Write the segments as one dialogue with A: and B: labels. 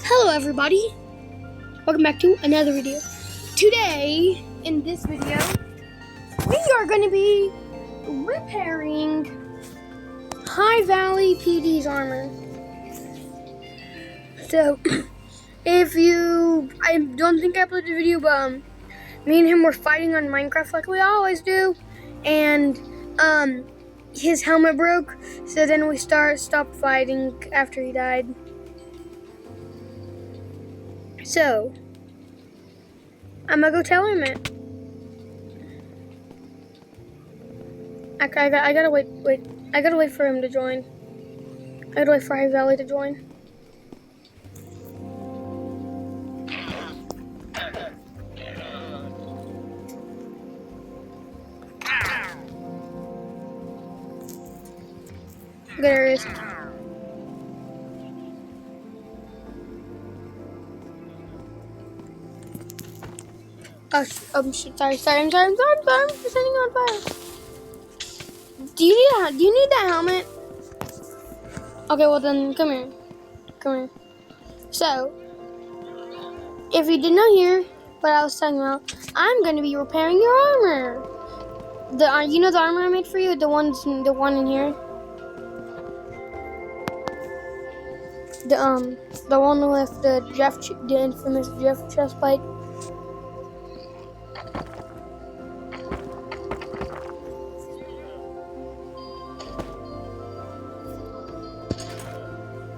A: Hello everybody, welcome back to another video. Today, in this video, we are going to be repairing HighValleyPD's armor. So, I don't think I uploaded a video, but me and him were fighting on Minecraft like we always do, and his helmet broke, so then we stopped fighting after he died. So, I'm gonna go tell him it. I gotta wait. I gotta wait for him to join. I gotta wait for HighValley to join. There it is. Oh, shit, sorry, I'm sending on fire. Do you need that helmet? Okay, well then, come here. So, if you did not hear what I was talking about, I'm gonna be repairing your armor. You know the armor I made for you? The one in here? The one with the infamous Jeff chestplate.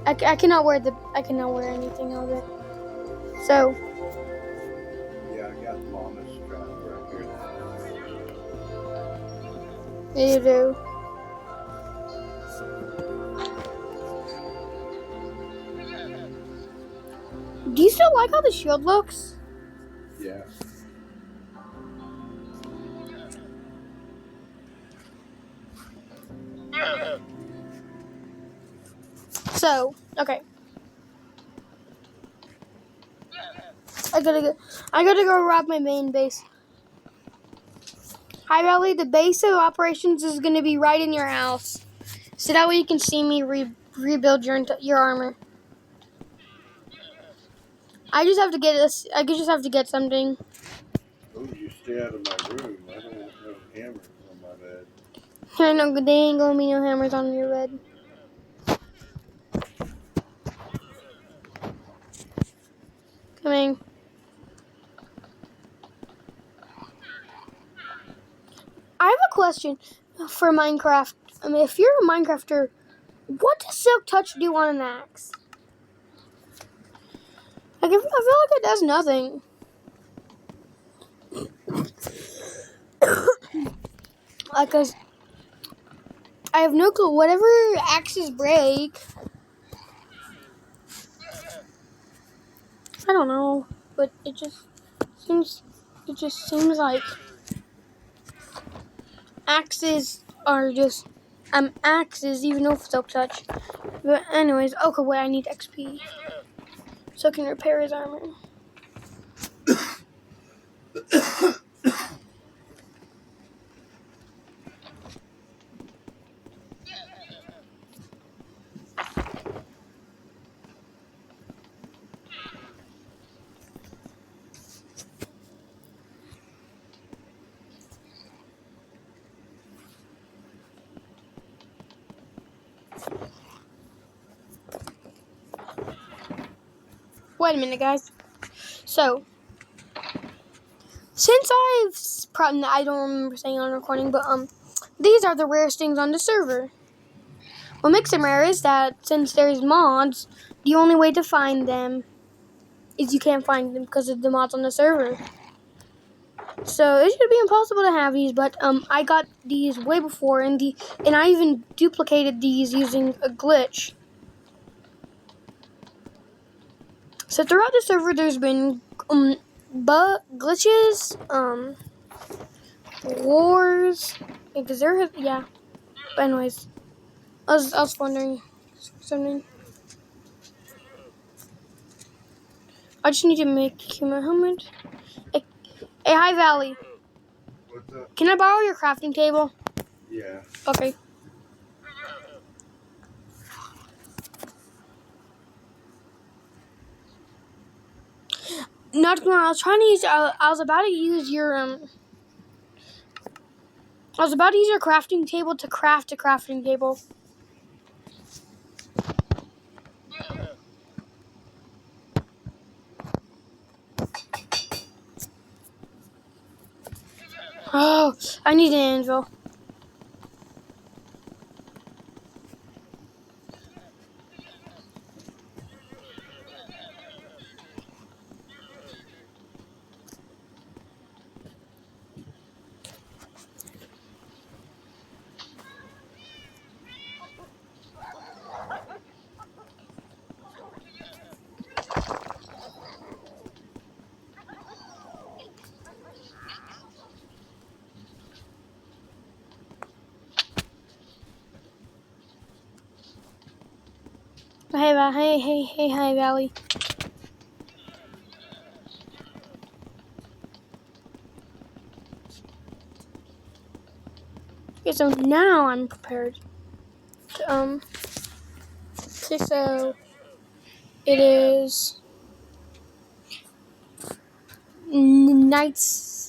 A: I cannot wear anything of it. So.
B: Yeah, I got Thomas strap right here.
A: Yeah, you do. Do you still like how the shield looks?
B: Yeah.
A: So, okay. I gotta go rob my main base. HighValley, the base of operations is gonna be right in your house, so that way you can see me rebuild your armor. I just have to get this. I just have to get something.
B: Oh, you stay out of my room. I don't want no hammers on my bed.
A: I know, there ain't gonna be no hammers on your bed. Coming. I have a question for Minecraft. I mean, if you're a Minecrafter, what does Silk Touch do on an axe? Like, I feel like it does nothing. Like, 'cause I have no clue. Whatever axes break, I don't know, but it just seems like axes are just axes, even though it's Silk Touch. But anyways, okay, wait, I need XP so I can repair his armor. Wait a minute, guys. So, since I don't remember saying on recording, but these are the rarest things on the server. What makes them rare is that since there's mods, the only way to find them is you can't find them because of the mods on the server. So it should be impossible to have these, but I got these way before, and I even duplicated these using a glitch. So throughout the server, there's been glitches, wars, because yeah. But anyways, I was wondering something. I just need to make my helmet. Hey, HighValley.
B: What's up?
A: Can I borrow your crafting table?
B: Yeah.
A: Okay. Not gonna. I was trying to use. I was about to use your I was about to use your crafting table to craft a crafting table. Oh, I need an anvil. Hey, High Valley. Okay, so now I'm prepared. Okay, so it is nights.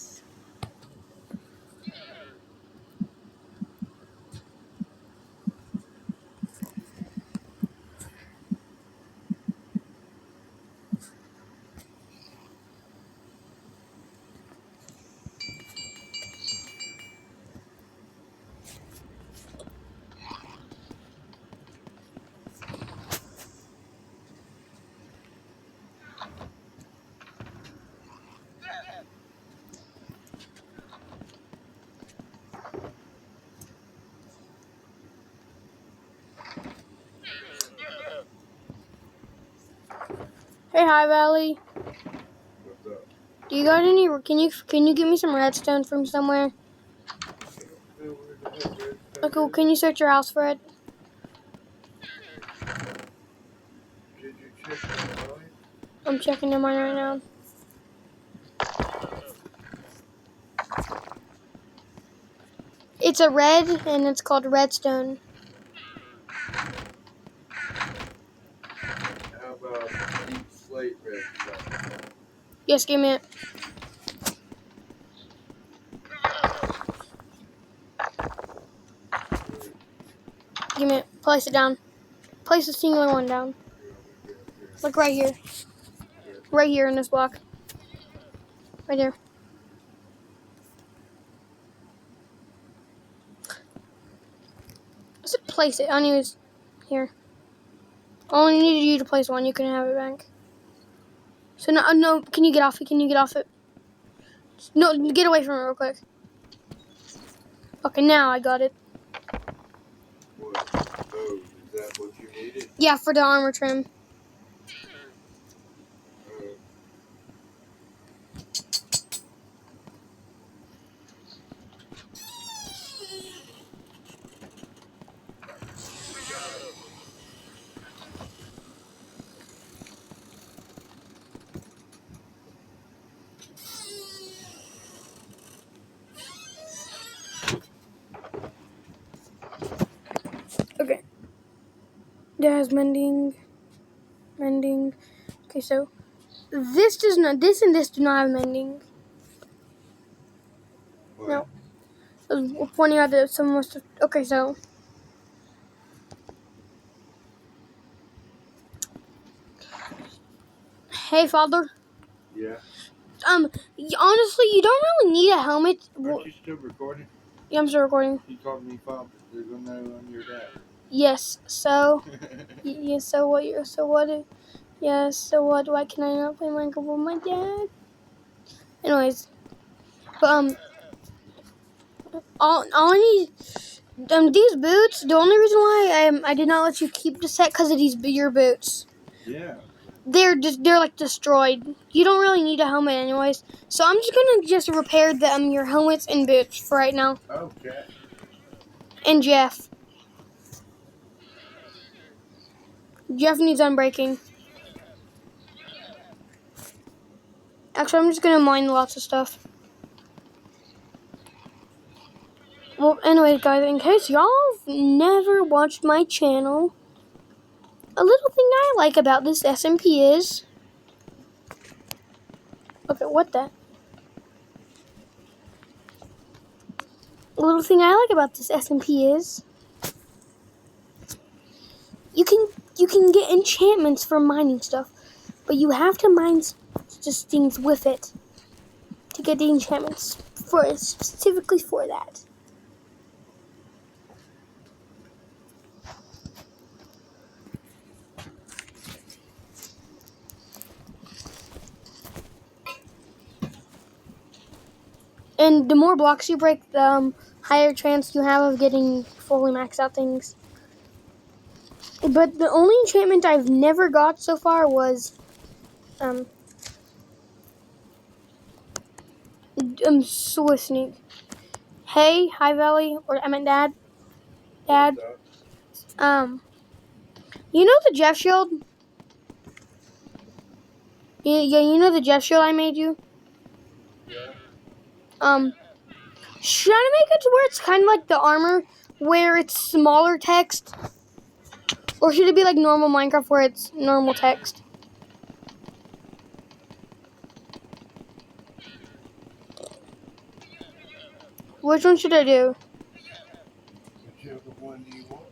A: Hey, High Valley.
B: What's up?
A: Do you got any? Can you give me some redstone from somewhere?
B: Where the heck is
A: Okay, well, can you search your house for it?
B: Did you check the mine?
A: I'm checking in mine right now. It's a red, and it's called redstone.
B: How about deep slate redstone?
A: Yes, give me it. Give me it. Place it down. Place a singular one down. Like right here. Right here in this block. Right there. Let's place it. I need it here. I only needed you to place one. You can have it back. So no. Can you get off it? Can you get off it? No, get away from it real quick. Okay, now I got it.
B: What? Oh, is that what you needed?
A: Yeah, for the armor trim.
B: Oh.
A: Okay. There's mending. Okay, so this does not. This and this do not have mending.
B: What?
A: No. I was pointing out that someone must have. Okay, so. Hey, father.
B: Yeah?
A: Honestly, you don't really need a helmet.
B: Aren't you still recording?
A: Yeah, I'm still recording.
B: You called me father. They're going to know I'm your dad.
A: Yes. So. Yes. So what? Yes. So what? Why can I not play Minecraft with my dad? Anyways, but all I need. These boots. The only reason why I did not let you keep the set because of your boots.
B: Yeah.
A: They're like destroyed. You don't really need a helmet anyways. So I'm just gonna repair your helmets and boots for right now.
B: Okay.
A: And Jeff needs unbreaking. Actually, I'm just gonna mine lots of stuff. Well, anyways, guys, in case y'all never watched my channel, a little thing I like about this SMP is Okay, what the? A little thing I like about this SMP is you can get enchantments for mining stuff, but you have to mine just things with it to get the enchantments for specifically for that. And the more blocks you break, the higher chance you have of getting fully maxed out things. But the only enchantment I've never got so far was Swift Sneak. Hey, High Valley, or I meant Dad. Dad, you know the Jeff Shield? Yeah, you know the Jeff Shield I made you?
B: Yeah.
A: Should I make it to where it's kind of like the armor, where it's smaller text? Or should it be like normal Minecraft where it's normal text? Which one should I do?
B: Whichever one do you want?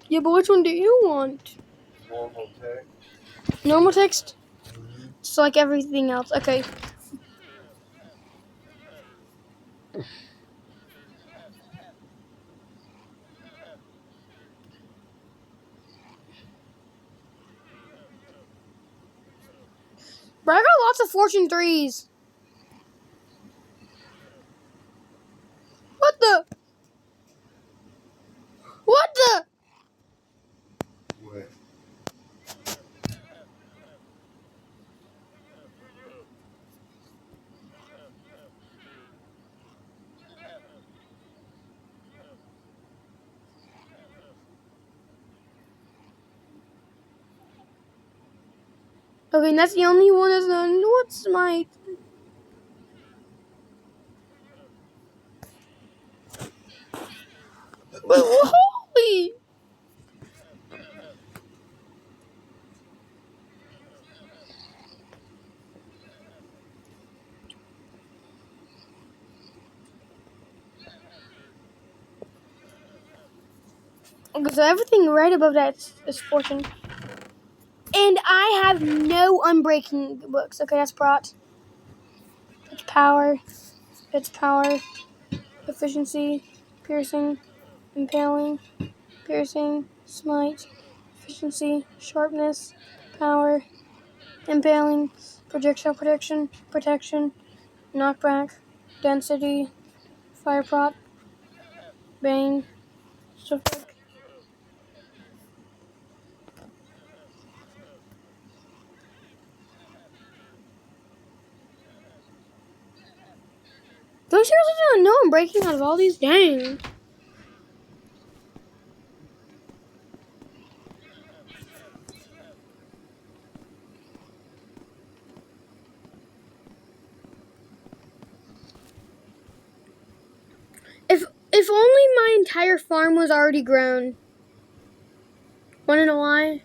A: Yeah, but which one do you want?
B: Normal text.
A: Normal text?
B: Mm-hmm.
A: Just like everything else. Okay. But I got lots of Fortune 3s. What the? What the?
B: What?
A: Okay, and that's the only one that's done. What's my... But holy... Okay, so everything right above that is Fortune. And I have no unbreaking books. Okay, that's brought. It's power. It's power. Efficiency. Piercing. Impaling. Piercing. Smite. Efficiency. Sharpness. Power. Impaling. Projectile protection. Protection. Knockback. Density. Fire prot. Bane. Stuff like. Don't you really know I'm breaking out of all these? Dang. If only my entire farm was already grown. Wanna know why?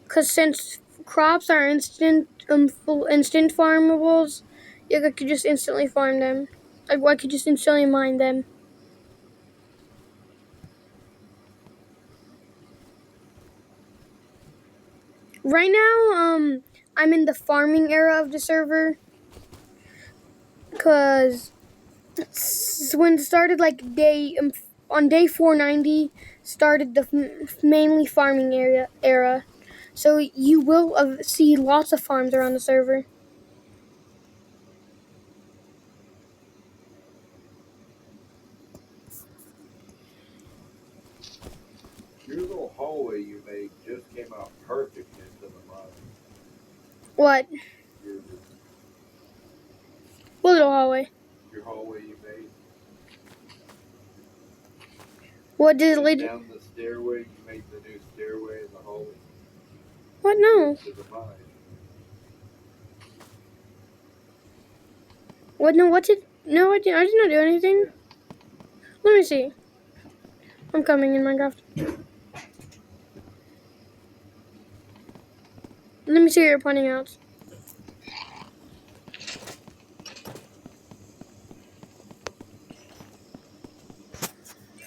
A: Because since crops are instant farmables, I could just instantly farm them. I could just instantly mine them. Right now, I'm in the farming era of the server. Because when it started like on day 490 started the mainly farming era. So you will see lots of farms around the server.
B: Your little hallway you made just came out perfect into the mine.
A: What?
B: Your,
A: What little hallway?
B: your hallway you made.
A: What did it
B: And
A: lead?
B: down the stairway, you made the new stairway in the hallway.
A: What? No.
B: To the mine.
A: What? No. What did? No, I did not do anything. Let me see. I'm coming in Minecraft. Let me see what you're pointing out.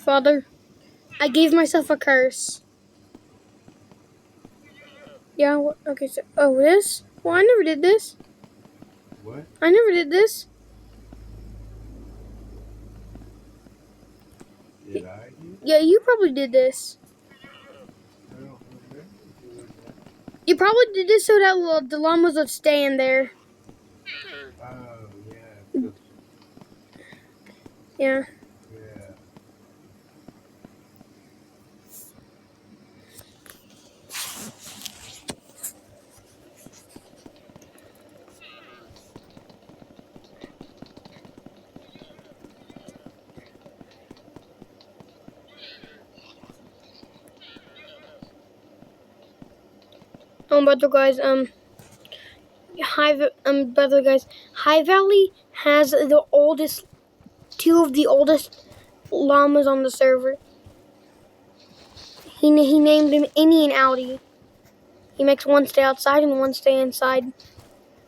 A: Father, I gave myself a curse. Yeah, okay, so, oh, this? Well, I never did this.
B: What?
A: I never did this.
B: Did I do that?
A: Yeah, you probably did this.
B: I don't remember doing that.
A: You probably did this so that the llamas would stay in there.
B: Oh, yeah. 'Cause,
A: Yeah.
B: yeah.
A: By the way, guys, High Valley has two of the oldest llamas on the server. He named them Innie and Audi. He makes one stay outside and one stay inside.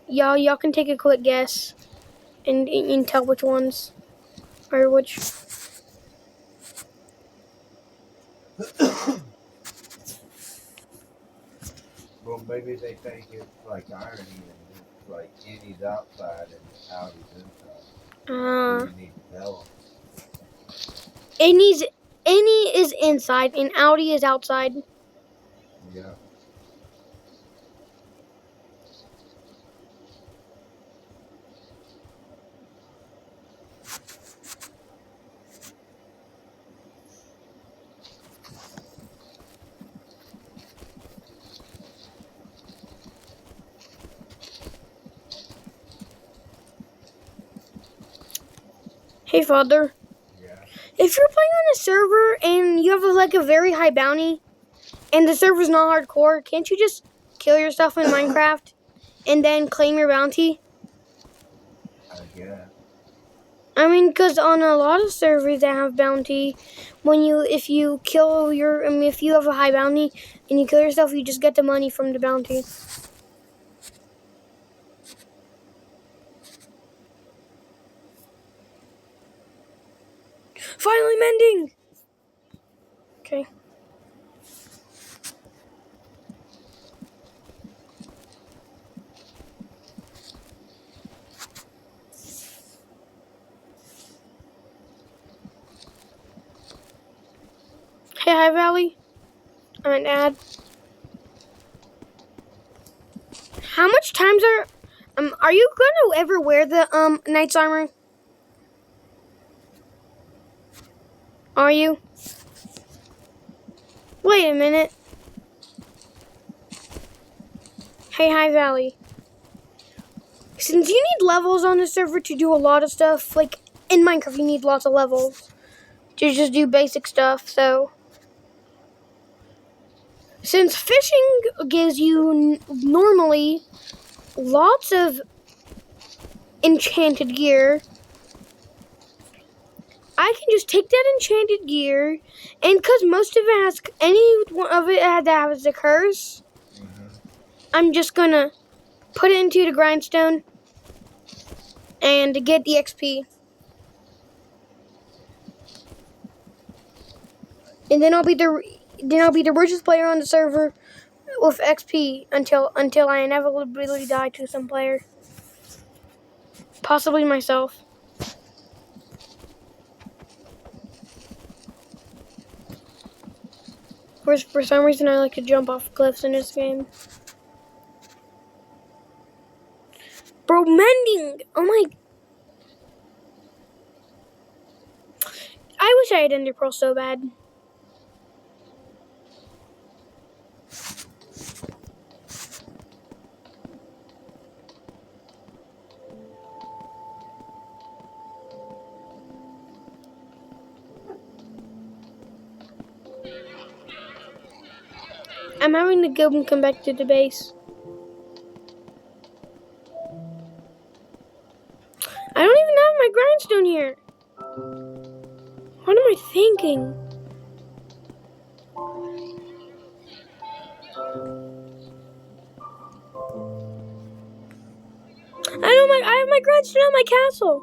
A: Y'all can take a quick guess and tell which ones are which.
B: Well, maybe they think it's like irony and it's like Annie's outside and Audie's inside. So you need to tell
A: Innie is inside and Audi is outside.
B: them. Yeah.
A: Hey, Father.
B: Yeah.
A: If you're playing on a server and you have a very high bounty and the server's not hardcore, can't you just kill yourself in Minecraft and then claim your bounty?
B: I guess.
A: I mean, because on a lot of servers that have bounty, if you have a high bounty and you kill yourself, you just get the money from the bounty. Finally mending! Okay. Hey, High Valley. I'm an ad. How much times are you gonna ever wear the knight's armor? Are you? Wait a minute. Hey, High Valley. Since you need levels on the server to do a lot of stuff, like in Minecraft, you need lots of levels to just do basic stuff. So, since fishing gives you normally lots of enchanted gear, I can just take that enchanted gear, and because most of it has that has a curse, I'm just gonna put it into the grindstone and get the XP. And then I'll be the richest player on the server with XP until I inevitably die to some player. Possibly myself. For some reason I like to jump off cliffs in this game. Bro, mending! Oh my... I wish I had Ender Pearl so bad. I'm having to go and come back to the base. I don't even have my grindstone here. What am I thinking? I have my grindstone at my castle.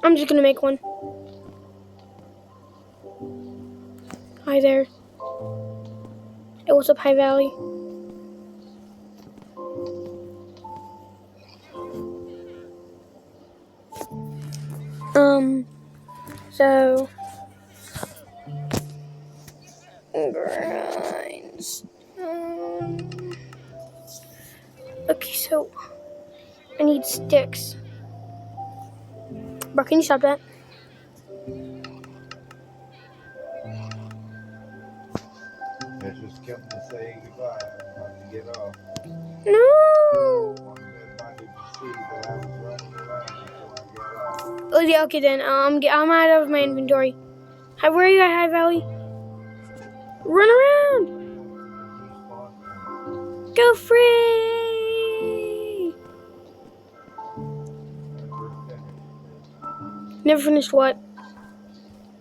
A: I'm just gonna make one. Hi there. Hey, what's up, High Valley? So grinds. Okay, so I need sticks. Bro, can you stop that?
B: It's just coming to say goodbye. I'm about to get off.
A: No.
B: I wanted everybody to see that I was running around before I get off.
A: Oh yeah, okay then. I'm out of my inventory. Hi, where are you at, High Valley? Run around. Go free. Never finished what?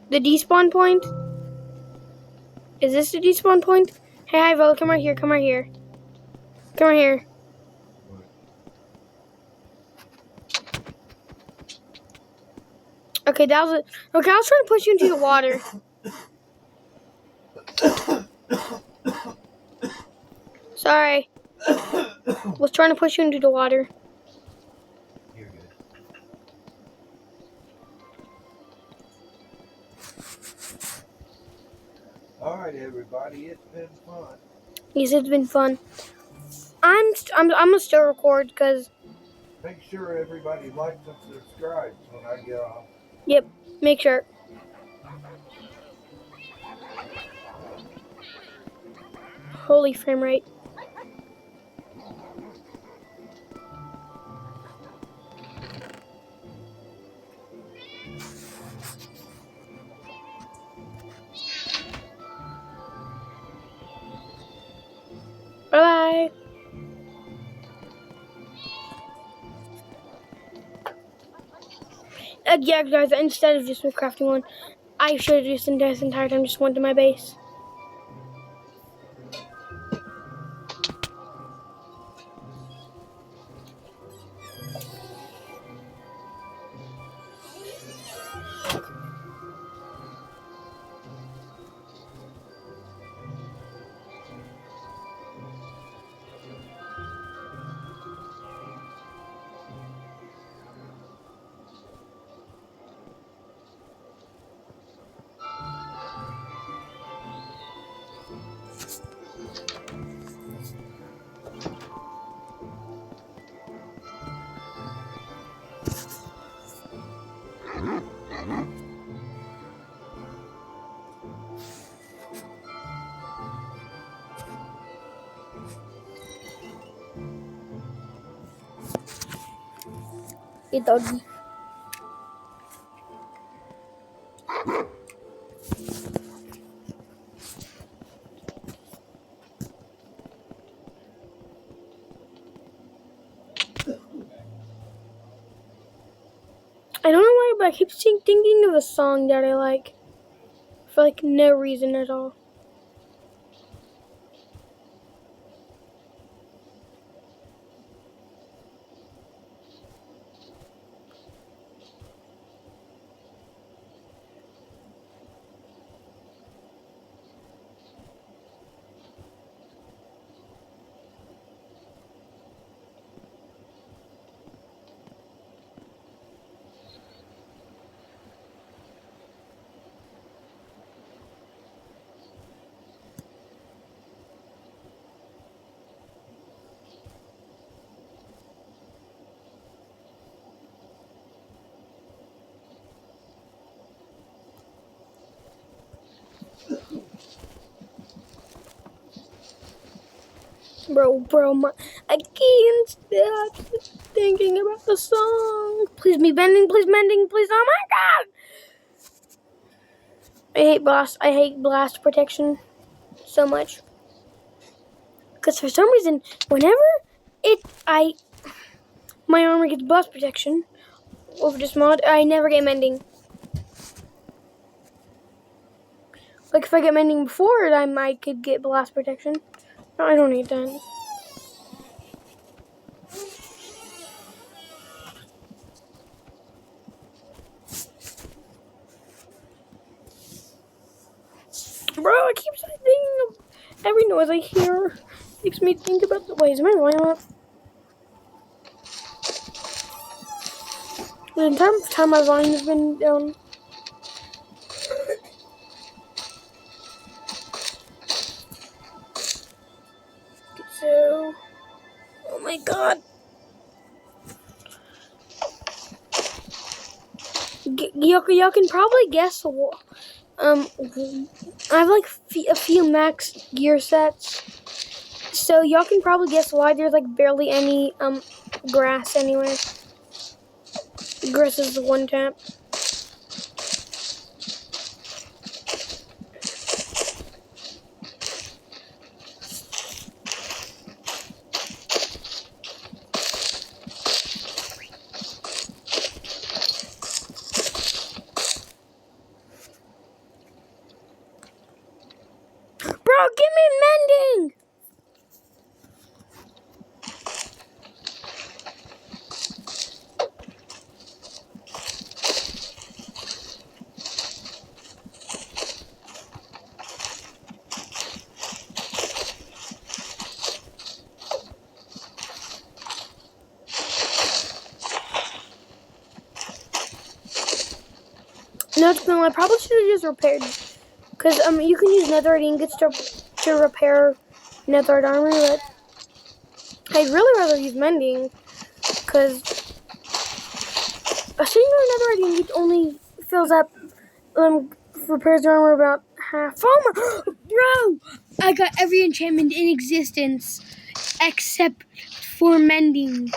A: The despawn point? Is this the despawn point? Hey, High Valley, come right here. Come right here. Come right here. Okay, that was it. Okay, I was trying to push you into the water. Sorry. Was trying to push you into the water.
B: You're good. All right, everybody, it's been fun.
A: Yes, it's been fun. I'm gonna still record because.
B: Make sure everybody likes and subscribes when I get off.
A: Yep, make sure. Holy frame rate. Bye. Yeah, guys, instead of just crafting one, I should have just this entire time just went to my base. Hey, doggy. I don't know why, but I keep thinking of a song that I like for like no reason at all. Bro, I can't stop thinking about the song. Please be bending, please mending, please. Oh my god! I hate blast protection so much. Because for some reason, whenever my armor gets blast protection over this mod, I never get mending. Like if I get mending before it, I could get blast protection. No, I don't need that. Bro, I keep thinking of every noise I hear makes me think about the ways. Am I volume up? The entire time my volume has been down. So, oh my god. Y'all can probably guess what. I have like a few max gear sets. So y'all can probably guess why there's like barely any grass anyway. Grass is the one tap. Bro, give me mending! No, I probably should have just repaired. Because you can use netherite ingots to repair netherite armor, but I'd really rather use mending. Because a single netherite ingot only fills up, repairs the armor about half. Oh my, bro! I got every enchantment in existence except for mending.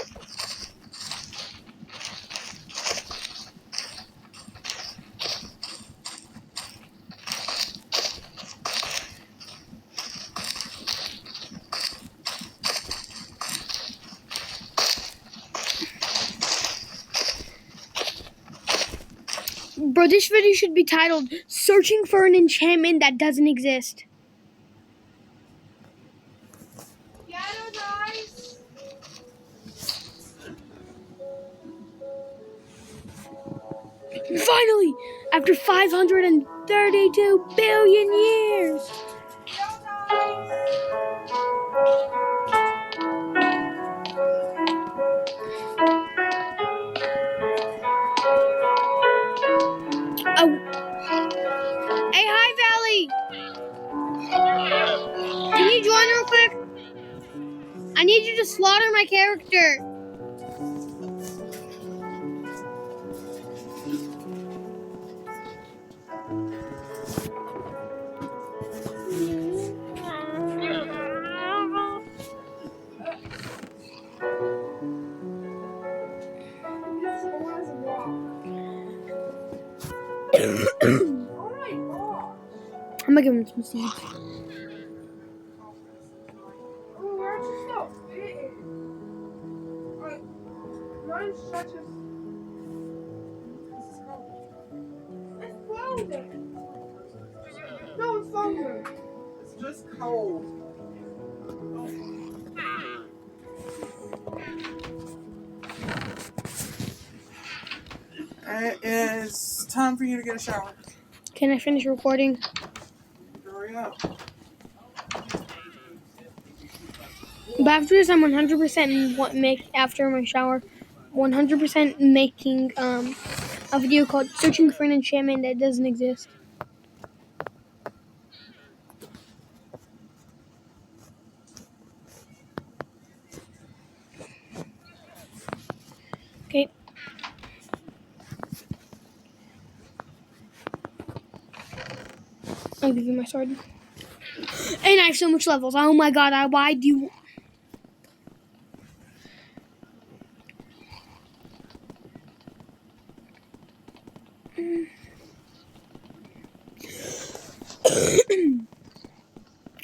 A: Bro, this video should be titled, Searching for an Enchantment That Doesn't Exist.
C: Yeah, guys.
A: Finally! After 532 billion years! Oh. Hey, High Valley! Can you join real quick? I need you to slaughter my character. I'm gonna give him some seeds.
C: Where'd you go? Mine's such a... It's frozen. No, it's frozen. It's just cold. It is time for you to get a shower.
A: Can I finish recording?
C: Hurry up.
A: But after this, I'm 100% after my shower, 100% making a video called "Searching for an Enchantment That Doesn't Exist." Okay. I'll give you my sword. And I have so much levels. Oh my god! Why do you?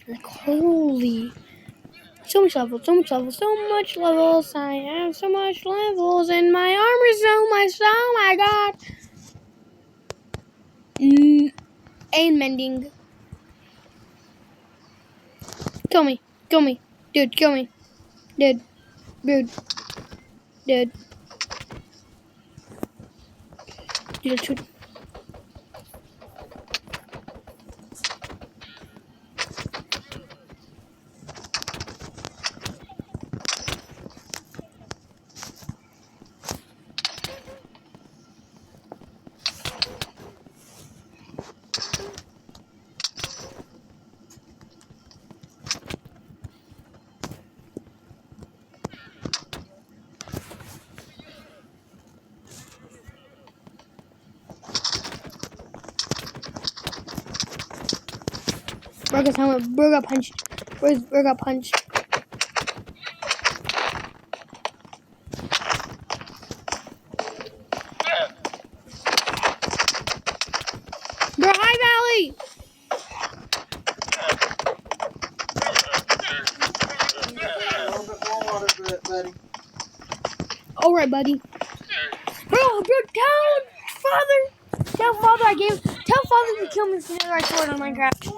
A: Like, holy. So much levels, so much levels, so much levels. I have so much levels in my armor, oh my god. And mending. Kill me, dude, kill me. Dude. Dude. Shoot. Broke his helmet. Bro got punched. Bro got punched. Bro, High Valley!
C: A little bit more water, buddy.
A: All right, buddy. Bro, tell father tell father to kill me for the right sword on Minecraft.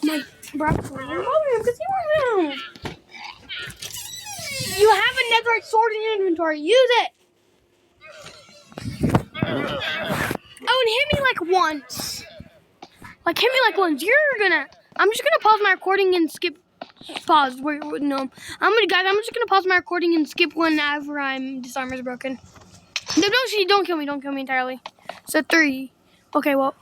A: My bro, I'm bothering him because he won't know. You have a netherite sword in your inventory. Use it. Oh, and hit me like once. Like hit me like once. I'm just gonna pause my recording and skip. Pause. Wait, no. I'm just gonna pause my recording and skip whenever this armor's broken. No, don't kill me. Don't kill me entirely. So 3. Okay, well.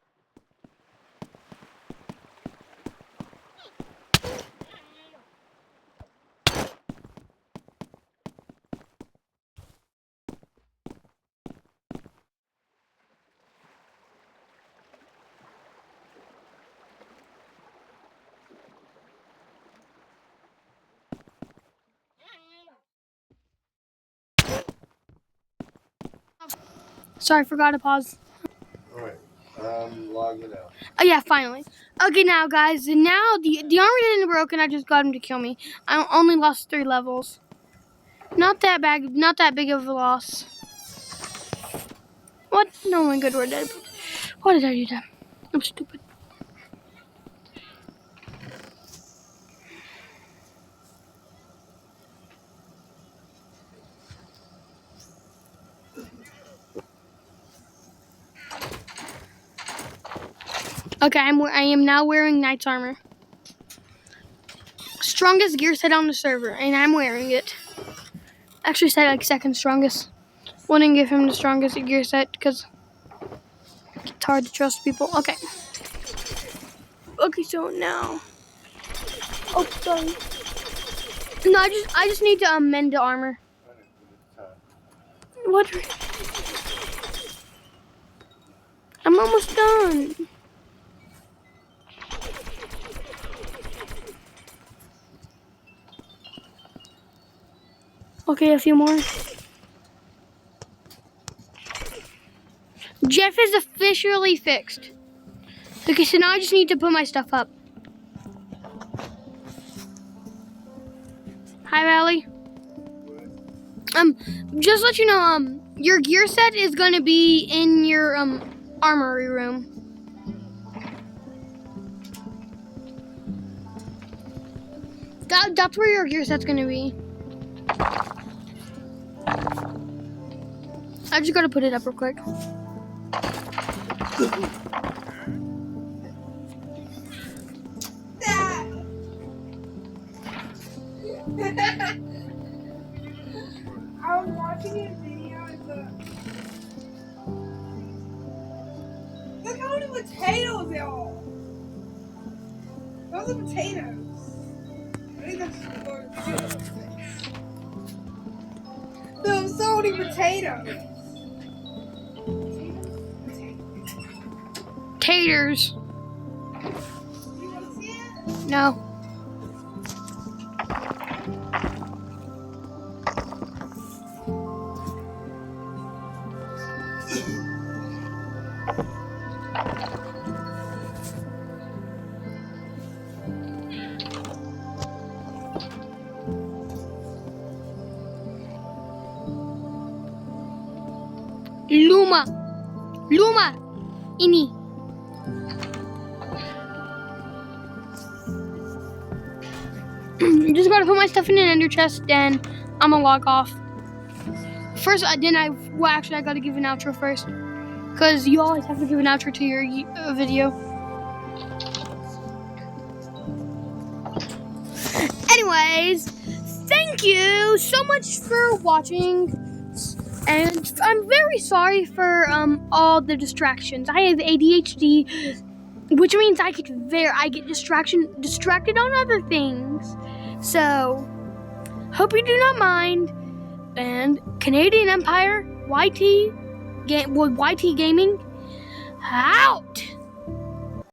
A: Sorry, forgot to pause.
B: Alright, log it out.
A: Oh yeah, finally. Okay, now guys, now the armor didn't broke and I just got him to kill me. I only lost 3 levels. Not that big of a loss. What? No, my good, we're dead. What did I do that? I'm stupid. Okay, I am now wearing knight's armor. Strongest gear set on the server, and I'm wearing it. Actually, set like second strongest. Wouldn't give him the strongest gear set because it's hard to trust people. Okay. Okay, so now. Oh, sorry. No, I just need to mend the armor. What? I'm almost done. Okay, a few more. Jeff is officially fixed. Okay, so now I just need to put my stuff up. Hi, Valley. Just let you know, your gear set is gonna be in your armory room. That's where your gear set's gonna be. I just gotta put it up real quick.
C: I was watching a video and look how many potatoes there are. Those are potatoes. I think that's there's so many potatoes.
A: Taters.
C: You want to see it?
A: No. Luma, ini. Just gotta put my stuff in an ender chest, and I'm gonna log off. First, I gotta give an outro first, cause you always have to give an outro to your video. Anyways, thank you so much for watching. And I'm very sorry for all the distractions. I have ADHD, which means I get distracted on other things. So, hope you do not mind. And Canadian Empire YT Gaming out.